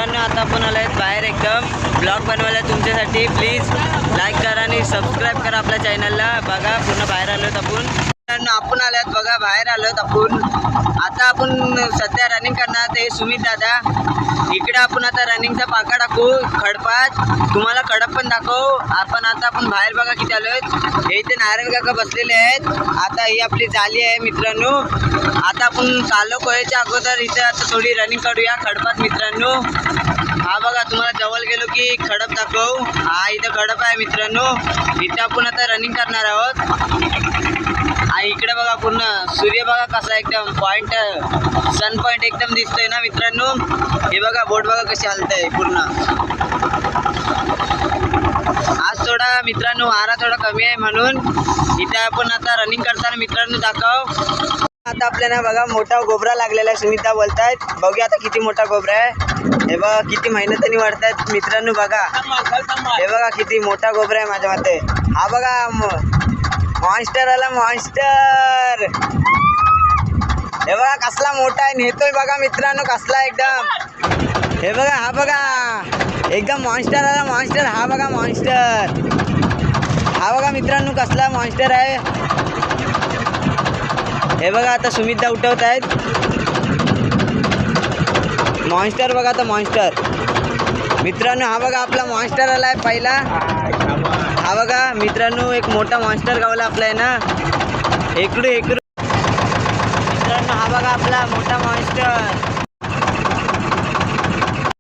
मित्रांनो आता आपण आलो आहेत बाहेर एकदम ब्लॉग बनवायला तुमच्यासाठी. प्लीज लाईक करा आणि सबस्क्राईब करा आपल्या चॅनलला. बघा पूर्ण बाहेर आलो आहेत आपण आलो आहेत बघा बाहेर आलो आहेत आपण. आता आपण सध्या रनिंग करणार ते सुमित दादा. इकडे आपण आता रनिंगचा पाका टाकू खडपात. तुम्हाला खडप पण दाखवू. आपण बाहेर बघा किती आलो आहेत. हे इथे नारायण काका बसलेले आहेत. आता ही आपली जाली आहे मित्रांनो. आता आपण चाललो कोयच्या अगोदर इथे आता थोडी रनिंग करूया खडपात मित्रांनो. हा बघा तुम्हाला जवळ गेलो की खडप दाखवू. हा इथं खडप आहे मित्रांनो. इथे आपण आता रनिंग करणार आहोत. आणि इकडे बघा पूर्ण सूर्य बघा कसा एकदम पॉइंट सन पॉइंट एकदम दिसतोय ना मित्रांनो. हे बघा बोट बघा कशी हलतंय पूर्ण. आज थोडा मित्रांनो वारा थोडा कमी आहे म्हणून इथे आपण आता रनिंग करताना मित्रांनो दाखव. आता आपल्याला बघा मोठा गोबरा लागलेला आहे. सुमिता बोलतायत बघूया आता किती मोठा गोबरा आहे. हे बघा किती मेहनतीने वाढतायत मित्रांनो. बघा हे बघा किती मोठा गोबरा आहे माझ्या मते. हा बघा मॉन्स्टर आला मॉन्स्टर. हे बघा कसला मोठा आहे नेतोय बघा मित्रांनो कसला एकदम. हे बघा हा बघा एकदम मॉन्स्टर आला मॉन्स्टर. हा बघा मॉन्स्टर. हा बघा मित्रांनो कसला मॉन्स्टर आहे. हे बघा आता सुमितदा उठवत आहेत मॉन्स्टर. बघा आता मॉन्स्टर मित्रांनो. हा बघा आपला मॉन्स्टर आला आहे पहिला. हा बघा मित्रांनो एक मोठा मॉन्स्टर गावला आपला आहे ना. इकडे मित्रांनो हा बघा आपला मोठा मॉन्स्टर.